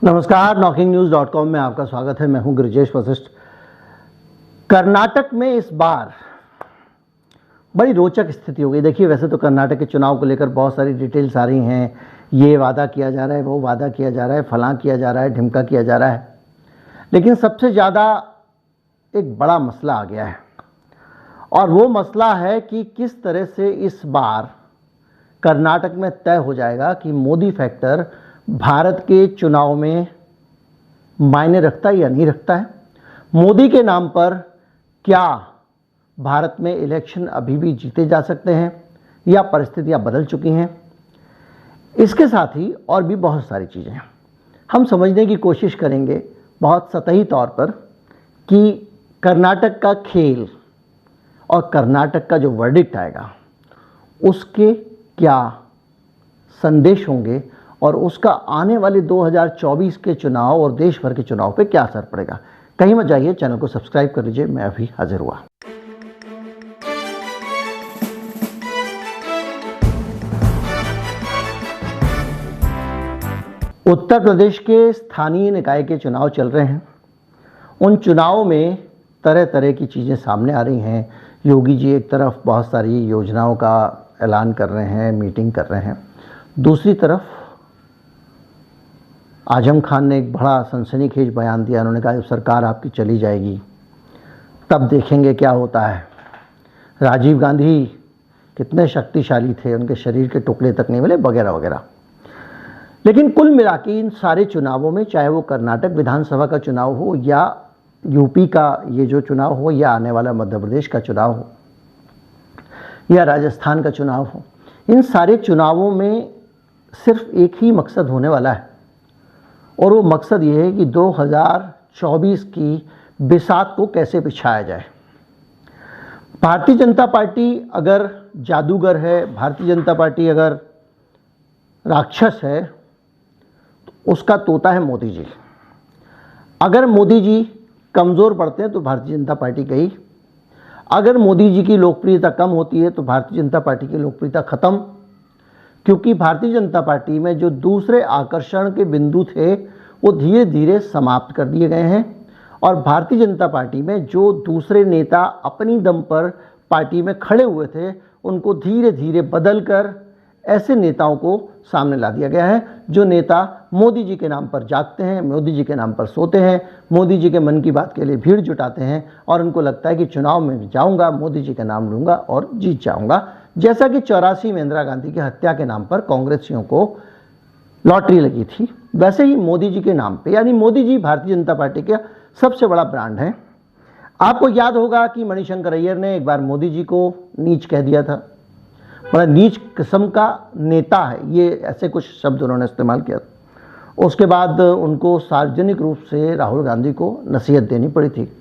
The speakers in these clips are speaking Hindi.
नमस्कार, knocking-news.com में आपका स्वागत है। मैं हूं गिरिजेश वशिष्ठ। कर्नाटक में इस बार बड़ी रोचक स्थिति हो गई। देखिए, वैसे तो कर्नाटक के चुनाव को लेकर बहुत सारी डिटेल्स आ रही हैं। ये वादा किया जा रहा है, वो वादा किया जा रहा है, फलां किया जा रहा है, ढिमका किया जा रहा है, लेकिन सबसे ज़्यादा एक बड़ा मसला आ गया है और वो मसला है कि किस तरह से इस बार कर्नाटक में तय हो जाएगा कि मोदी फैक्टर भारत के चुनाव में मायने रखता है या नहीं रखता है। मोदी के नाम पर क्या भारत में इलेक्शन अभी भी जीते जा सकते हैं या परिस्थितियां बदल चुकी हैं। इसके साथ ही और भी बहुत सारी चीज़ें हम समझने की कोशिश करेंगे बहुत सतही तौर पर कि कर्नाटक का खेल और कर्नाटक का जो वर्डिक्ट आएगा उसके क्या संदेश होंगे और उसका आने वाले 2024 के चुनाव और देश भर के चुनाव पे क्या असर पड़ेगा। कहीं मत जाइए, चैनल को सब्सक्राइब कर लीजिए। मैं अभी हाजिर हुआ। उत्तर प्रदेश के स्थानीय निकाय के चुनाव चल रहे हैं। उन चुनावों में तरह तरह की चीज़ें सामने आ रही हैं। योगी जी एक तरफ बहुत सारी योजनाओं का ऐलान कर रहे हैं, मीटिंग कर रहे हैं। दूसरी तरफ आजम खान ने एक बड़ा सनसनीखेज बयान दिया। उन्होंने कहा जब सरकार आपकी चली जाएगी तब देखेंगे क्या होता है। राजीव गांधी कितने शक्तिशाली थे, उनके शरीर के टुकड़े तक नहीं मिले, वगैरह वगैरह। लेकिन कुल मिला के इन सारे चुनावों में, चाहे वो कर्नाटक विधानसभा का चुनाव हो या यूपी का ये जो चुनाव हो या आने वाला मध्य प्रदेश का चुनाव हो या राजस्थान का चुनाव हो, इन सारे चुनावों में सिर्फ एक ही मकसद होने वाला है और वो मकसद ये है कि 2024 की बिसात को कैसे बिछाया जाए। भारतीय जनता पार्टी अगर जादूगर है, भारतीय जनता पार्टी अगर राक्षस है, तो उसका तोता है मोदी जी। अगर मोदी जी कमज़ोर पड़ते हैं तो भारतीय जनता पार्टी गई। अगर मोदी जी की लोकप्रियता कम होती है तो भारतीय जनता पार्टी की लोकप्रियता ख़त्म, क्योंकि भारतीय जनता पार्टी में जो दूसरे आकर्षण के बिंदु थे वो धीरे धीरे समाप्त कर दिए गए हैं और भारतीय जनता पार्टी में जो दूसरे नेता अपनी दम पर पार्टी में खड़े हुए थे उनको धीरे धीरे बदल कर ऐसे नेताओं को सामने ला दिया गया है जो नेता मोदी जी के नाम पर जागते हैं, मोदी जी के नाम पर सोते हैं, मोदी जी के मन की बात के लिए भीड़ जुटाते हैं और उनको लगता है कि चुनाव में जाऊंगा, मोदी जी का नाम लूंगा और जीत जाऊंगा। जैसा कि 84 में इंदिरा गांधी की हत्या के नाम पर कांग्रेसियों को लॉटरी लगी थी, वैसे ही मोदी जी के नाम पे, यानी मोदी जी भारतीय जनता पार्टी का सबसे बड़ा ब्रांड है। आपको याद होगा कि मणिशंकर अय्यर ने एक बार मोदी जी को नीच कह दिया था। बड़ा नीच किस्म का नेता है ये, ऐसे कुछ शब्द उन्होंने इस्तेमाल किया। उसके बाद उनको सार्वजनिक रूप से राहुल गांधी को नसीहत देनी पड़ी थी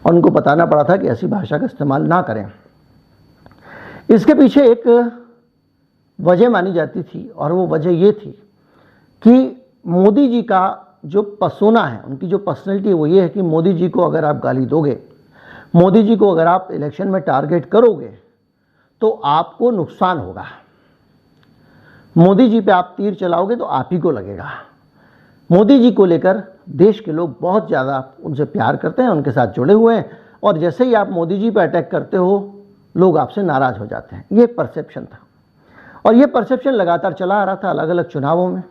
और उनको बताना पड़ा था कि ऐसी भाषा का इस्तेमाल ना करें। इसके पीछे एक वजह मानी जाती थी और वो वजह ये थी कि मोदी जी का जो पर्सोना है, उनकी जो पर्सनैलिटी है वो ये है कि मोदी जी को अगर आप गाली दोगे, मोदी जी को अगर आप इलेक्शन में टारगेट करोगे तो आपको नुकसान होगा। मोदी जी पे आप तीर चलाओगे तो आप ही को लगेगा। मोदी जी को लेकर देश के लोग बहुत ज़्यादा उनसे प्यार करते हैं, उनके साथ जुड़े हुए हैं और जैसे ही आप मोदी जी पे अटैक करते हो लोग आपसे नाराज़ हो जाते हैं। ये परसेप्शन था और ये परसेप्शन लगातार चला आ रहा था अलग अलग चुनावों में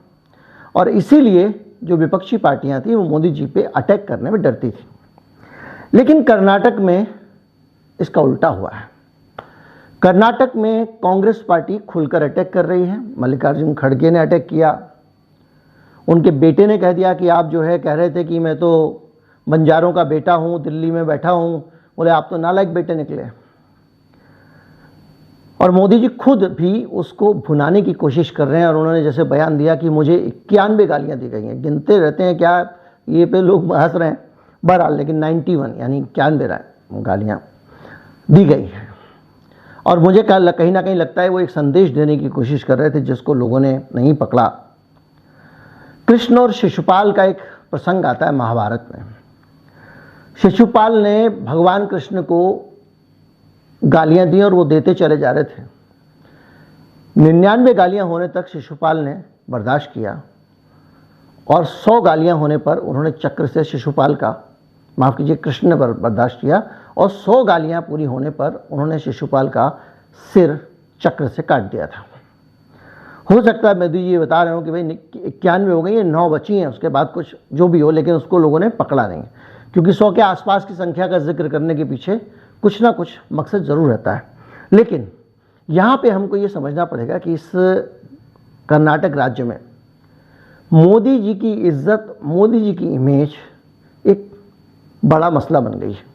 और इसीलिए जो विपक्षी पार्टियां थी वो मोदी जी पे अटैक करने में डरती थी। लेकिन कर्नाटक में इसका उल्टा हुआ है। कर्नाटक में कांग्रेस पार्टी खुलकर अटैक कर रही है। मल्लिकार्जुन खड़गे ने अटैक किया। उनके बेटे ने कह दिया कि आप जो है कह रहे थे कि मैं तो बंजारों का बेटा हूँ, दिल्ली में बैठा हूँ, बोले आप तो नालायक बेटे निकले। और मोदी जी खुद भी उसको भुनाने की कोशिश कर रहे हैं और उन्होंने जैसे बयान दिया कि मुझे 91 गालियाँ दी गई हैं। गिनते रहते हैं क्या ये पे लोग हंस रहे हैं, बहरहाल, लेकिन 91 यानी 91 गालियाँ दी गई हैं। और मुझे कहीं ना कहीं लगता है वो एक संदेश देने की कोशिश कर रहे थे जिसको लोगों ने नहीं पकड़ा। कृष्ण और शिशुपाल का एक प्रसंग आता है महाभारत में। शिशुपाल ने भगवान कृष्ण को गालियां दी और वो देते चले जा रहे थे। 99 गालियां होने तक शिशुपाल ने बर्दाश्त किया और 100 गालियां होने पर उन्होंने चक्र से शिशुपाल का, माफ़ कीजिए, कृष्ण ने बर्दाश्त किया, और 100 गालियां पूरी होने पर उन्होंने शिशुपाल का सिर चक्र से काट दिया था। हो सकता है मोदी जी ये बता रहे हो कि भाई 91 हो गई है, 9 बची हैं, उसके बाद कुछ जो भी हो, लेकिन उसको लोगों ने पकड़ा नहीं, क्योंकि 100 के आसपास की संख्या का जिक्र करने के पीछे कुछ ना कुछ मकसद ज़रूर रहता है। लेकिन यहाँ पे हमको ये समझना पड़ेगा कि इस कर्नाटक राज्य में मोदी जी की इज्जत, मोदी जी की इमेज एक बड़ा मसला बन गई है।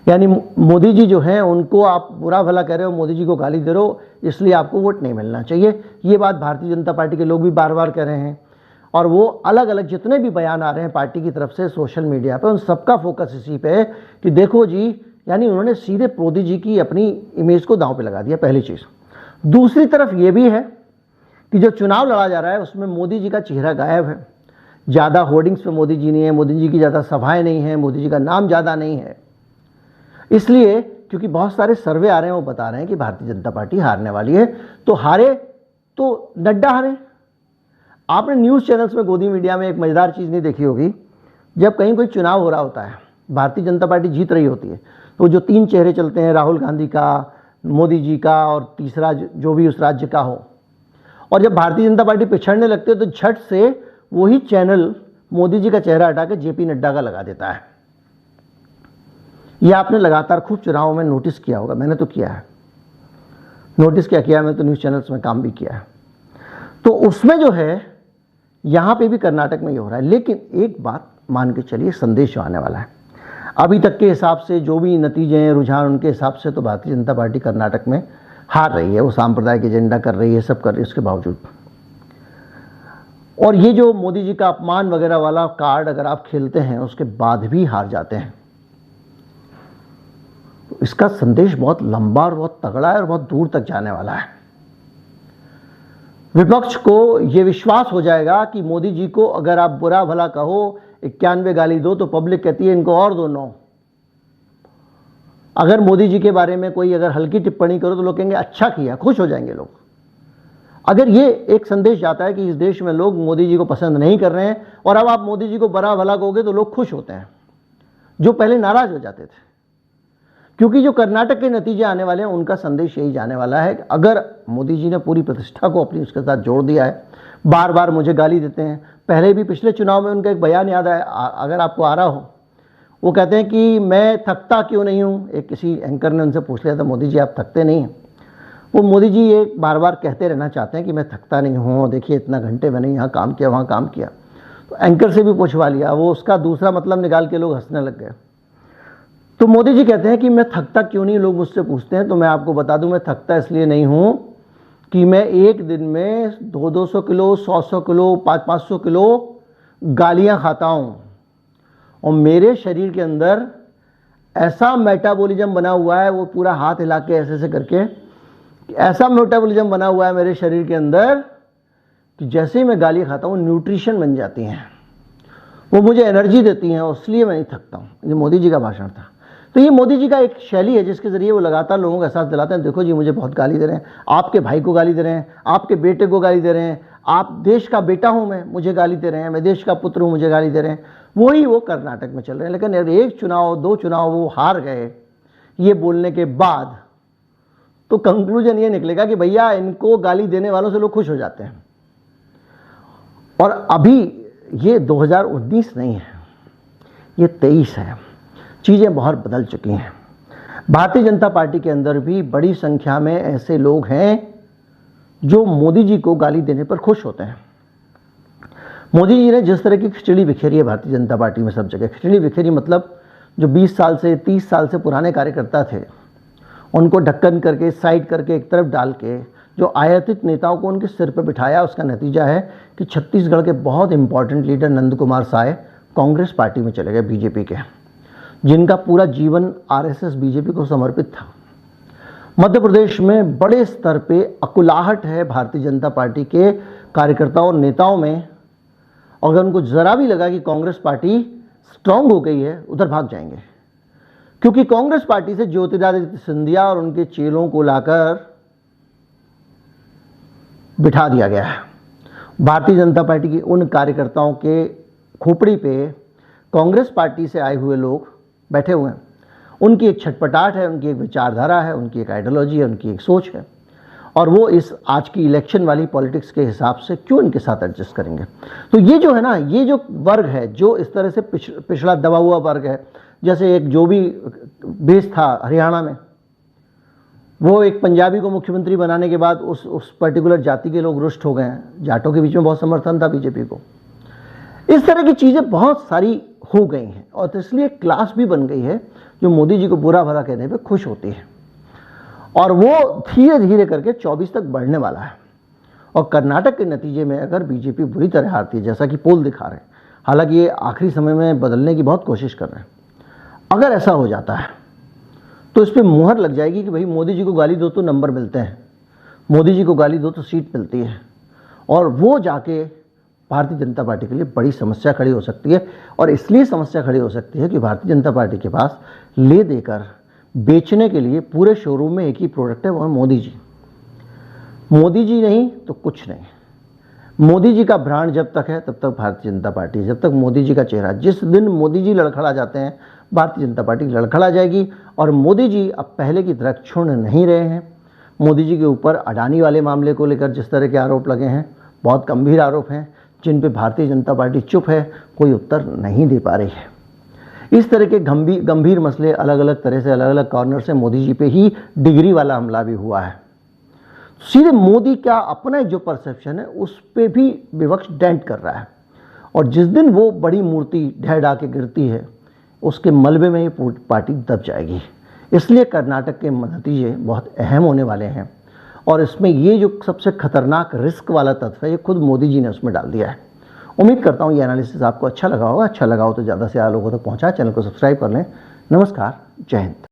यानी मोदी जी जो हैं उनको आप बुरा भला कह रहे हो, मोदी जी को गाली दे रहे हो, इसलिए आपको वोट नहीं मिलना चाहिए। ये बात भारतीय जनता पार्टी के लोग भी बार बार कह रहे हैं, और वो अलग अलग जितने भी बयान आ रहे हैं पार्टी की तरफ से सोशल मीडिया पे, उन सबका फोकस इसी पे है कि देखो जी, यानी उन्होंने सीधे मोदी जी की अपनी इमेज को दांव पे लगा दिया, पहली चीज़। दूसरी तरफ ये भी है कि जो चुनाव लड़ा जा रहा है उसमें मोदी जी का चेहरा गायब है, ज़्यादा होर्डिंग्स पे मोदी जी नहीं है, मोदी जी की ज़्यादा सभाएं नहीं हैं, मोदी जी का नाम ज़्यादा नहीं है। इसलिए क्योंकि बहुत सारे सर्वे आ रहे हैं, वो बता रहे हैं कि भारतीय जनता पार्टी हारने वाली है, तो हारे तो नड्डा हारे। आपने न्यूज़ चैनल्स में, गोदी मीडिया में एक मज़ेदार चीज़ नहीं देखी होगी, जब कहीं कोई चुनाव हो रहा होता है, भारतीय जनता पार्टी जीत रही होती है, तो जो 3 चेहरे चलते हैं, राहुल गांधी का, मोदी जी का और तीसरा जो भी उस राज्य का हो, और जब भारतीय जनता पार्टी पिछड़ने लगती है तो झट से वही चैनल मोदी जी का चेहरा हटा के जेपी नड्डा का लगा देता है। यह आपने लगातार खूब चुनावों में नोटिस किया होगा, मैंने तो किया है। नोटिस क्या किया, मैंने तो न्यूज़ चैनल्स में काम भी किया है। तो उसमें जो है, यहाँ पे भी कर्नाटक में ये हो रहा है। लेकिन एक बात मान के चलिए, संदेश जो आने वाला है, अभी तक के हिसाब से जो भी नतीजे हैं, रुझान, उनके हिसाब से तो भारतीय जनता पार्टी कर्नाटक में हार रही है। वो सांप्रदायिक एजेंडा कर रही है, सब कर रही है, उसके बावजूद। और ये जो मोदी जी का अपमान वगैरह वाला कार्ड अगर आप खेलते हैं, उसके बाद भी हार जाते हैं, तो इसका संदेश बहुत लंबा और बहुत तगड़ा है और बहुत दूर तक जाने वाला है। विपक्ष को ये विश्वास हो जाएगा कि मोदी जी को अगर आप बुरा भला कहो, 91 गाली दो, तो पब्लिक कहती है इनको और दो 9। अगर मोदी जी के बारे में कोई अगर हल्की टिप्पणी करो तो लोग कहेंगे अच्छा किया, खुश हो जाएंगे लोग। अगर ये एक संदेश जाता है कि इस देश में लोग मोदी जी को पसंद नहीं कर रहे हैं और अब आप मोदी जी को बुरा भला कहोगे तो लोग खुश होते हैं, जो पहले नाराज हो जाते थे। क्योंकि जो कर्नाटक के नतीजे आने वाले हैं, उनका संदेश यही जाने वाला है कि अगर मोदी जी ने पूरी प्रतिष्ठा को अपनी उसके साथ जोड़ दिया है, बार बार मुझे गाली देते हैं। पहले भी पिछले चुनाव में उनका एक बयान याद आया, अगर आपको आ रहा हो, वो कहते हैं कि मैं थकता क्यों नहीं हूँ। एक किसी एंकर ने उनसे पूछ लिया था, मोदी जी आप थकते नहीं हैं? वो मोदी जी ये बार बार कहते रहना चाहते हैं कि मैं थकता नहीं हूँ, देखिए इतना घंटे मैंने यहाँ काम किया, वहाँ काम किया। तो एंकर से भी पूछवा लिया, वो उसका दूसरा मतलब निकाल के लोग हंसने लग गए। तो मोदी जी कहते हैं कि मैं थकता क्यों नहीं, लोग मुझसे पूछते हैं, तो मैं आपको बता दूं, मैं थकता इसलिए नहीं हूं कि मैं एक दिन में 200-200 किलो, 100-100 किलो, 500-500 किलो गालियां खाता हूं, और मेरे शरीर के अंदर ऐसा मेटाबॉलिज्म बना हुआ है, वो पूरा हाथ हिला के ऐसे ऐसे करके, ऐसा मेटाबॉलिज्म बना हुआ है मेरे शरीर के अंदर कि जैसे ही मैं गाली खाता हूँ न्यूट्रिशन बन जाती हैं, वो मुझे एनर्जी देती हैं, और इसलिए मैं नहीं थकता हूँ। ये मोदी जी का भाषण था। तो ये मोदी जी का एक शैली है जिसके ज़रिए वो लगातार लोगों को एहसास दिलाते हैं, देखो जी मुझे बहुत गाली दे रहे हैं, आपके भाई को गाली दे रहे हैं, आपके बेटे को गाली दे रहे हैं, आप देश का बेटा हूँ मैं, मुझे गाली दे रहे हैं, मैं देश का पुत्र हूँ, मुझे गाली दे रहे हैं। वही वो कर्नाटक में चल रहे हैं। लेकिन एक चुनाव, 2 चुनाव वो हार गए ये बोलने के बाद, तो कंक्लूजन ये निकलेगा कि भैया इनको गाली देने वालों से लोग खुश हो जाते हैं। और अभी ये 2019 नहीं है, ये 23 है। चीज़ें बहुत बदल चुकी हैं। भारतीय जनता पार्टी के अंदर भी बड़ी संख्या में ऐसे लोग हैं जो मोदी जी को गाली देने पर खुश होते हैं। मोदी जी ने जिस तरह की खिचड़ी बिखेरी है भारतीय जनता पार्टी में, सब जगह खिचड़ी बिखेरी, मतलब जो 20 साल से 30 साल से पुराने कार्यकर्ता थे, उनको ढक्कन करके, साइड करके, एक तरफ डाल के जो आयातित नेताओं को उनके सिर पर बिठाया, उसका नतीजा है कि छत्तीसगढ़ के बहुत important leader Nand Kumar Sai Congress party में चले गए, बीजेपी के, जिनका पूरा जीवन आरएसएस बीजेपी को समर्पित था। मध्य प्रदेश में बड़े स्तर पे अकुलाहट है भारतीय जनता पार्टी के कार्यकर्ताओं और नेताओं में। अगर उनको ज़रा भी लगा कि कांग्रेस पार्टी स्ट्रांग हो गई है, उधर भाग जाएंगे, क्योंकि कांग्रेस पार्टी से ज्योतिरादित्य सिंधिया और उनके चेलों को लाकर बिठा दिया गया है। भारतीय जनता पार्टी की उन कार्यकर्ताओं के खोपड़ी पे कांग्रेस पार्टी से आए हुए लोग बैठे हुए हैं। उनकी एक छटपटाहट है, उनकी एक विचारधारा है, उनकी एक आइडियोलॉजी है, उनकी एक सोच है, और वो इस आज की इलेक्शन वाली पॉलिटिक्स के हिसाब से क्यों इनके साथ एडजस्ट करेंगे। तो ये जो है ना, ये जो वर्ग है, जो इस तरह से पिछड़ा दबा हुआ वर्ग है, जैसे एक जो भी बेस था हरियाणा में, वो एक पंजाबी को मुख्यमंत्री बनाने के बाद उस पर्टिकुलर जाति के लोग रुष्ट हो गए हैं। जाटों के बीच में बहुत समर्थन था बीजेपी को। इस तरह की चीज़ें बहुत सारी हो गई हैं, और तो इसलिए क्लास भी बन गई है जो मोदी जी को बुरा भला कहने पे खुश होती है, और वो धीरे धीरे करके 24 तक बढ़ने वाला है। और कर्नाटक के नतीजे में अगर बीजेपी बुरी तरह हारती है, जैसा कि पोल दिखा रहे हैं, हालांकि ये आखिरी समय में बदलने की बहुत कोशिश कर रहे हैं, अगर ऐसा हो जाता है तो इस पर मुहर लग जाएगी कि भाई मोदी जी को गाली दो तो नंबर मिलते हैं, मोदी जी को गाली दो तो सीट मिलती है, और वो जाके भारतीय जनता पार्टी के लिए बड़ी समस्या खड़ी हो सकती है। और इसलिए समस्या खड़ी हो सकती है कि भारतीय जनता पार्टी के पास ले देकर बेचने के लिए पूरे शोरूम में एक ही प्रोडक्ट है, वो है मोदी जी। मोदी जी नहीं तो कुछ नहीं। मोदी जी का ब्रांड जब तक है तब तक भारतीय जनता पार्टी, जब तक मोदी जी का चेहरा, जिस दिन मोदी जी लड़खड़ा जाते हैं भारतीय जनता पार्टी लड़खड़ा जाएगी। और मोदी जी अब पहले की तरह क्षुण्ण नहीं रहे हैं। मोदी जी के ऊपर अडानी वाले मामले को लेकर जिस तरह के आरोप लगे हैं, बहुत गंभीर आरोप हैं, जिन पे भारतीय जनता पार्टी चुप है, कोई उत्तर नहीं दे पा रही है। इस तरह के गंभीर मसले अलग अलग तरह से, अलग अलग कॉर्नर से मोदी जी पे ही डिग्री वाला हमला भी हुआ है। सीधे मोदी का अपना जो परसेप्शन है उस पर भी विपक्ष डेंट कर रहा है, और जिस दिन वो बड़ी मूर्ति ढह ढा के गिरती है उसके मलबे में ये पार्टी दब जाएगी। इसलिए कर्नाटक के नतीजे बहुत अहम होने वाले हैं, और इसमें ये जो सबसे खतरनाक रिस्क वाला तत्व है ये खुद मोदी जी ने उसमें डाल दिया है। उम्मीद करता हूँ ये एनालिसिस आपको अच्छा लगा होगा। अच्छा लगा हो तो ज़्यादा से ज़्यादा लोगों तक पहुँचाएं, चैनल को सब्सक्राइब कर लें। नमस्कार, जय हिंद।